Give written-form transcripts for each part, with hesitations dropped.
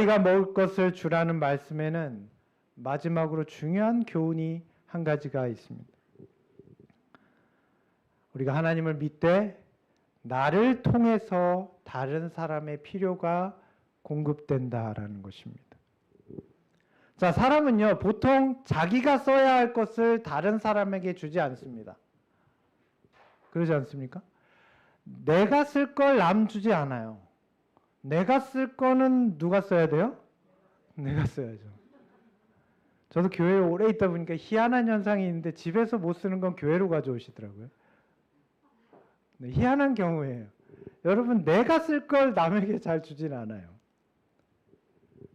너희가 먹을 것을 주라는 말씀에는 마지막으로 중요한 교훈이 한 가지가 있습니다. 우리가 하나님을 믿되 나를 통해서 다른 사람의 필요가 공급된다라는 것입니다. 자, 사람은요, 보통 자기가 써야 할 것을 다른 사람에게 주지 않습니다. 그러지 않습니까? 내가 쓸 걸 남 주지 않아요. 내가 쓸 거는 누가 써야 돼요? 내가 써야죠. 저도 교회에 오래 있다 보니까 희한한 현상이 있는데 집에서 못 쓰는 건 교회로 가져오시더라고요. 네, 희한한 경우예요. 여러분, 내가 쓸 걸 남에게 잘 주진 않아요.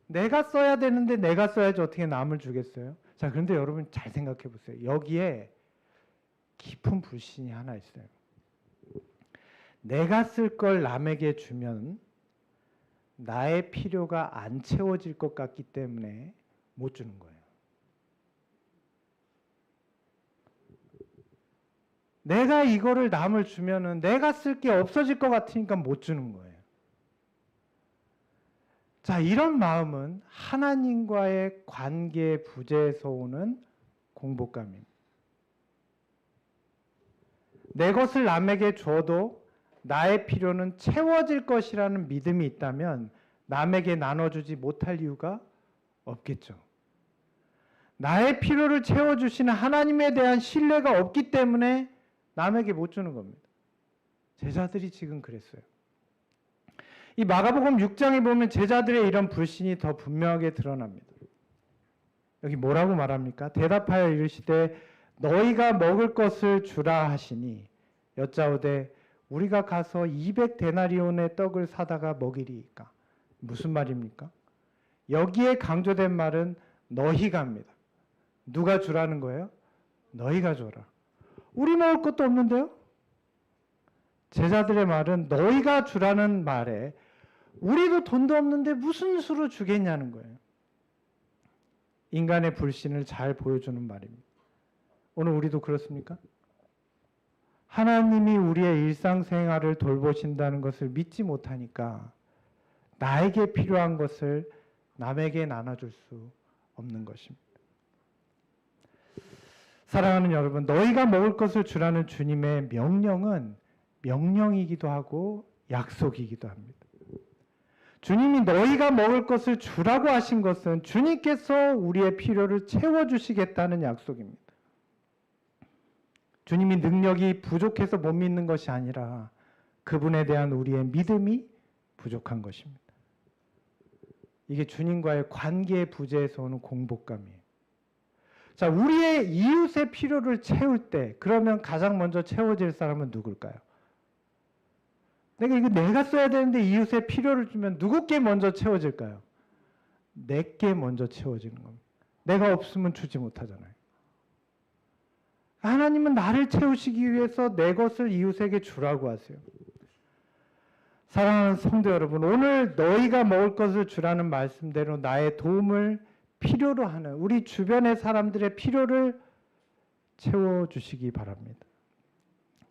내가 써야 되는데 내가 써야지 어떻게 남을 주겠어요? 자, 그런데 여러분 잘 생각해 보세요. 여기에 깊은 불신이 하나 있어요. 내가 쓸 걸 남에게 주면 나의 필요가 안 채워질 것 같기 때문에 못 주는 거예요. 내가 이거를 남을 주면은 내가 쓸 게 없어질 것 같으니까 못 주는 거예요. 자, 이런 마음은 하나님과의 관계 부재에서 오는 공복감입니다. 내 것을 남에게 줘도 나의 필요는 채워질 것이라는 믿음이 있다면 남에게 나눠주지 못할 이유가 없겠죠. 나의 필요를 채워주시는 하나님에 대한 신뢰가 없기 때문에 남에게 못 주는 겁니다. 제자들이 지금 그랬어요. 이 마가복음 6장에 보면 제자들의 이런 불신이 더 분명하게 드러납니다. 여기 뭐라고 말합니까? 대답하여 이르시되 너희가 먹을 것을 주라 하시니 여짜오되 우리가 가서 200데나리온의 떡을 사다가 먹이리이까. 무슨 말입니까? 여기에 강조된 말은 너희가입니다. 누가 주라는 거예요? 너희가 줘라. 우리 먹을 것도 없는데요? 제자들의 말은 너희가 주라는 말에 우리도 돈도 없는데 무슨 수로 주겠냐는 거예요. 인간의 불신을 잘 보여주는 말입니다. 오늘 우리도 그렇습니까? 하나님이 우리의 일상생활을 돌보신다는 것을 믿지 못하니까 나에게 필요한 것을 남에게 나눠줄 수 없는 것입니다. 사랑하는 여러분, 너희가 먹을 것을 주라는 주님의 명령은 명령이기도 하고 약속이기도 합니다. 주님이 너희가 먹을 것을 주라고 하신 것은 주님께서 우리의 필요를 채워주시겠다는 약속입니다. 주님이 능력이 부족해서 못 믿는 것이 아니라 그분에 대한 우리의 믿음이 부족한 것입니다. 이게 주님과의 관계의 부재에서 오는 공복감이에요. 자, 우리의 이웃의 필요를 채울 때 그러면 가장 먼저 채워질 사람은 누굴까요? 내가 써야 되는데 이웃의 필요를 주면 누구께 먼저 채워질까요? 내게 먼저 채워지는 겁니다. 내가 없으면 주지 못하잖아요. 하나님은 나를 채우시기 위해서 내 것을 이웃에게 주라고 하세요. 사랑하는 성도 여러분, 오늘 너희가 먹을 것을 주라는 말씀대로 나의 도움을 필요로 하는 우리 주변의 사람들의 필요를 채워주시기 바랍니다.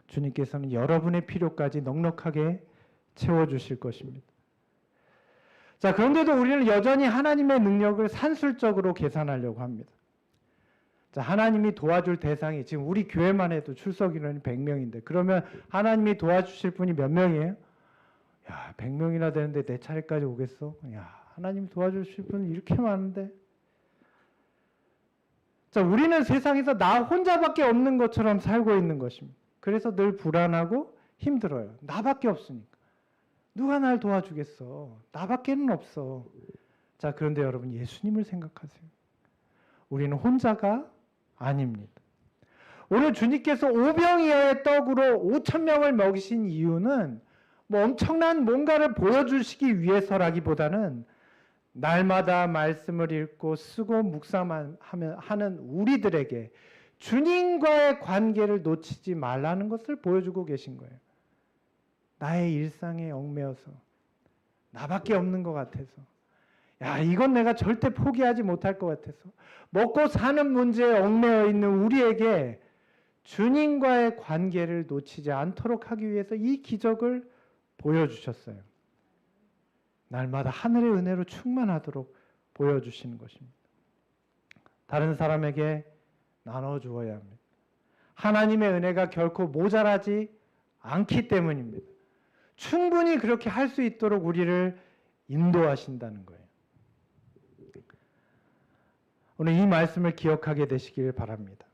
주님께서는 여러분의 필요까지 넉넉하게 채워주실 것입니다. 자, 그런데도 우리는 여전히 하나님의 능력을 산술적으로 계산하려고 합니다. 자, 하나님이 도와줄 대상이 지금 우리 교회만 해도 출석 인원이 100명인데 그러면 하나님이 도와주실 분이 몇 명이에요? 야, 100명이나 되는데 내 차례까지 오겠어? 야, 하나님이 도와주실 분이 이렇게 많은데. 자, 우리는 세상에서 나 혼자밖에 없는 것처럼 살고 있는 것입니다. 그래서 늘 불안하고 힘들어요. 나밖에 없으니까. 누가 날 도와주겠어? 나밖에는 없어. 자, 그런데 여러분 예수님을 생각하세요. 우리는 혼자가 아닙니다. 오늘 주님께서 오병이어의 떡으로 5,000명을 먹이신 이유는 뭐 엄청난 뭔가를 보여주시기 위해서라기보다는 날마다 말씀을 읽고 쓰고 묵상하는 우리들에게 주님과의 관계를 놓치지 말라는 것을 보여주고 계신 거예요. 나의 일상에 얽매여서 나밖에 없는 것 같아서 야, 이건 내가 절대 포기하지 못할 것 같아서 먹고 사는 문제에 얽매여 있는 우리에게 주님과의 관계를 놓치지 않도록 하기 위해서 이 기적을 보여주셨어요. 날마다 하늘의 은혜로 충만하도록 보여주시는 것입니다. 다른 사람에게 나눠주어야 합니다. 하나님의 은혜가 결코 모자라지 않기 때문입니다. 충분히 그렇게 할 수 있도록 우리를 인도하신다는 거예요. 오늘 이 말씀을 기억하게 되시길 바랍니다.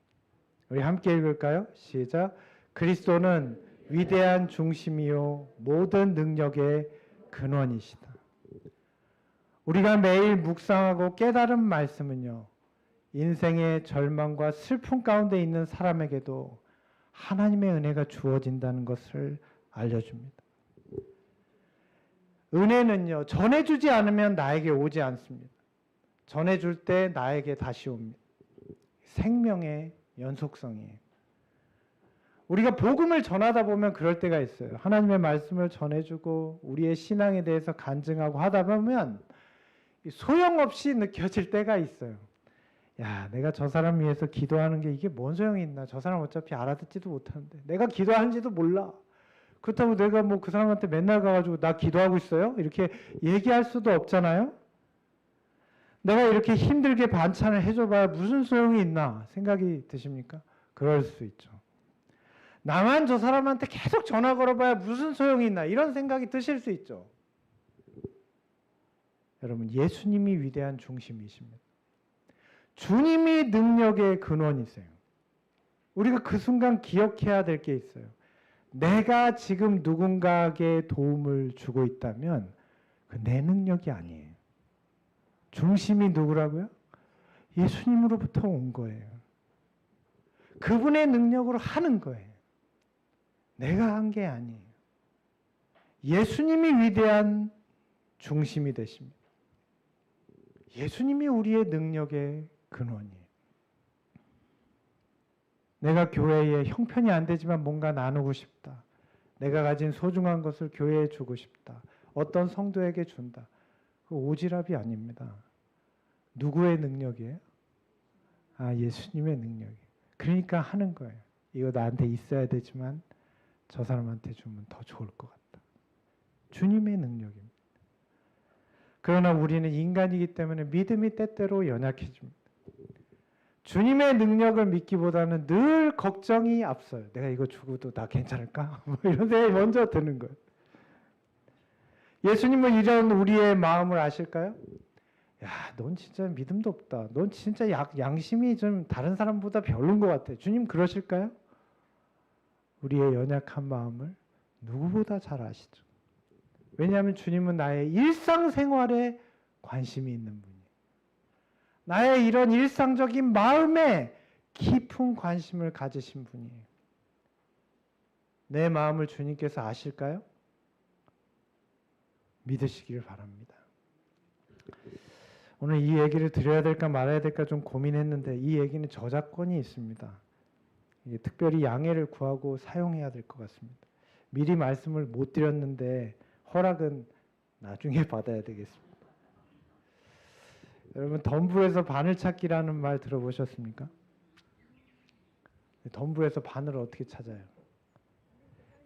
우리 함께 읽을까요? 시작. 그리스도는 위대한 중심이요 모든 능력의 근원이시다. 우리가 매일 묵상하고 깨달은 말씀은요, 인생의 절망과 슬픔 가운데 있는 사람에게도 하나님의 은혜가 주어진다는 것을 알려줍니다. 은혜는요, 전해주지 않으면 나에게 오지 않습니다. 전해줄 때 나에게 다시 옵니다. 생명의 연속성이에요. 우리가 복음을 전하다 보면 그럴 때가 있어요. 하나님의 말씀을 전해주고 우리의 신앙에 대해서 간증하고 하다 보면 소용없이 느껴질 때가 있어요. 야, 내가 저 사람 위해서 기도하는 게 이게 뭔 소용이 있나? 저 사람 어차피 알아듣지도 못하는데 내가 기도하는지도 몰라. 그렇다고 내가 뭐 그 사람한테 맨날 가가지고 나 기도하고 있어요? 이렇게 얘기할 수도 없잖아요. 내가 이렇게 힘들게 반찬을 해줘봐야 무슨 소용이 있나 생각이 드십니까? 그럴 수 있죠. 나만 저 사람한테 계속 전화 걸어봐야 무슨 소용이 있나 이런 생각이 드실 수 있죠. 여러분, 예수님이 위대한 중심이십니다. 주님이 능력의 근원이세요. 우리가 그 순간 기억해야 될 게 있어요. 내가 지금 누군가에게 도움을 주고 있다면 그 내 능력이 아니에요. 중심이 누구라고요? 예수님으로부터 온 거예요. 그분의 능력으로 하는 거예요. 내가 한 게 아니에요. 예수님이 위대한 중심이 되십니다. 예수님이 우리의 능력의 근원이에요. 내가 교회에 형편이 안 되지만 뭔가 나누고 싶다. 내가 가진 소중한 것을 교회에 주고 싶다. 어떤 성도에게 준다. 그 오지랖이 아닙니다. 누구의 능력이에요? 아, 예수님의 능력이에요. 그러니까 하는 거예요. 이거 나한테 있어야 되지만 저 사람한테 주면 더 좋을 것 같다. 주님의 능력입니다. 그러나 우리는 인간이기 때문에 믿음이 때때로 연약해집니다. 주님의 능력을 믿기보다는 늘 걱정이 앞서요. 내가 이거 주고도 나 괜찮을까? 뭐 이런 생각이 먼저 드는 거예요. 예수님은 이런 우리의 마음을 아실까요? 야, 넌 진짜 믿음도 없다. 넌 진짜 양심이 좀 다른 사람보다 별론 것 같아. 주님 그러실까요? 우리의 연약한 마음을 누구보다 잘 아시죠. 왜냐하면 주님은 나의 일상생활에 관심이 있는 분이에요. 나의 이런 일상적인 마음에 깊은 관심을 가지신 분이에요. 내 마음을 주님께서 아실까요? 믿으시길 바랍니다. 오늘 이 얘기를 드려야 될까 말아야 될까 좀 고민했는데 이 얘기는 저작권이 있습니다. 특별히 양해를 구하고 사용해야 될 것 같습니다. 미리 말씀을 못 드렸는데 허락은 나중에 받아야 되겠습니다. 여러분, 덤불에서 바늘 찾기라는 말 들어보셨습니까? 덤불에서 바늘을 어떻게 찾아요?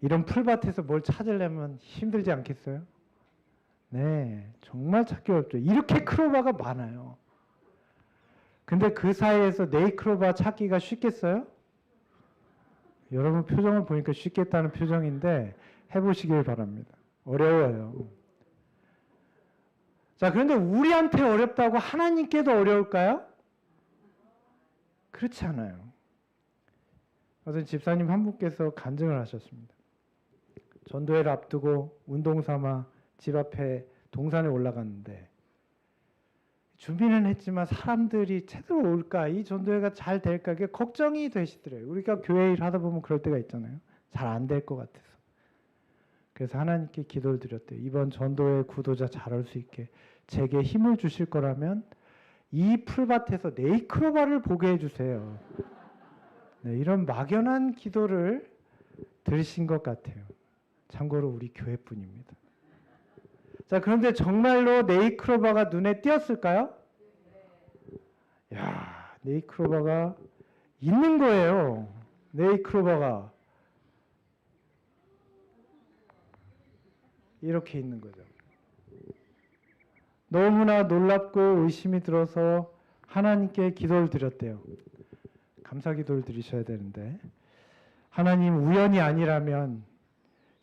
이런 풀밭에서 뭘 찾으려면 힘들지 않겠어요? 네, 정말 찾기 어렵죠. 이렇게 크로바가 많아요. 근데 그 사이에서 네이크로바 찾기가 쉽겠어요? 여러분 표정을 보니까 쉽겠다는 표정인데 해보시길 바랍니다. 어려워요. 자, 그런데 우리한테 어렵다고 하나님께도 어려울까요? 그렇지 않아요. 어떤 집사님 한 분께서 간증을 하셨습니다. 전도회를 앞두고 운동 삼아 집 앞에 동산에 올라갔는데 준비는 했지만 사람들이 제대로 올까? 이 전도회가 잘 될까? 그게 걱정이 되시더래요. 우리가 교회 일 하다 보면 그럴 때가 있잖아요. 잘 안 될 것 같아서. 그래서 하나님께 기도를 드렸대요. 이번 전도회 구도자 잘 올 수 있게 제게 힘을 주실 거라면 이 풀밭에서 네이크로바를 보게 해주세요. 네, 이런 막연한 기도를 들으신 것 같아요. 참고로 우리 교회뿐입니다. 자, 그런데 정말로 네이크로바가 눈에 띄었을까요? 야, 네이크로바가 있는 거예요. 네이크로바가 이렇게 있는 거죠. 너무나 놀랍고 의심이 들어서 하나님께 기도를 드렸대요. 감사 기도를 드리셔야 되는데, 하나님, 우연이 아니라면,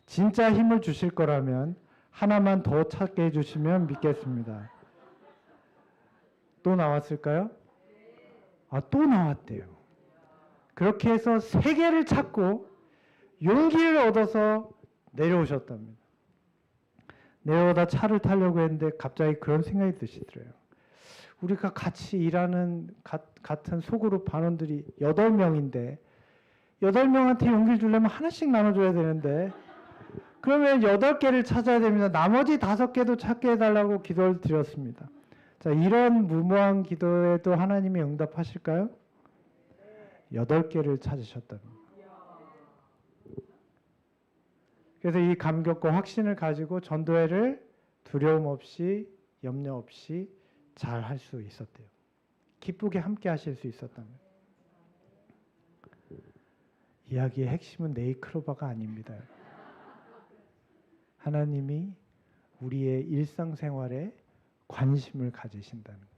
진짜 힘을 주실 거라면 하나만 더 찾게 해주시면 믿겠습니다. 또 나왔을까요? 또 나왔대요. 그렇게 해서 3개를 찾고 용기를 얻어서 내려오셨답니다. 내려오다 차를 타려고 했는데 갑자기 그런 생각이 드시더래요. 우리가 같이 일하는 같은 소그룹 반원들이 8명인데 8명한테 용기를 주려면 하나씩 나눠줘야 되는데, 그러면 8개를 찾아야 됩니다. 나머지 5개도 찾게 해달라고 기도를 드렸습니다. 자, 이런 무모한 기도에도 하나님이 응답하실까요? 8개를 찾으셨답니다. 그래서 이 감격과 확신을 가지고 전도회를 두려움 없이 염려 없이 잘 할 수 있었대요. 기쁘게 함께 하실 수 있었다면. 이야기의 핵심은 네이클로바가 아닙니다. 하나님이 우리의 일상생활에 관심을 가지신다는 거예요.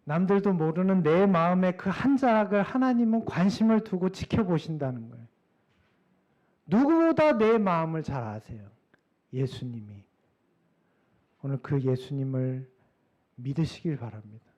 남들도 모르는 내 마음의 그 한 자락을 하나님은 관심을 두고 지켜보신다는 거예요. 누구보다 내 마음을 잘 아세요. 예수님이. 오늘 그 예수님을 믿으시길 바랍니다.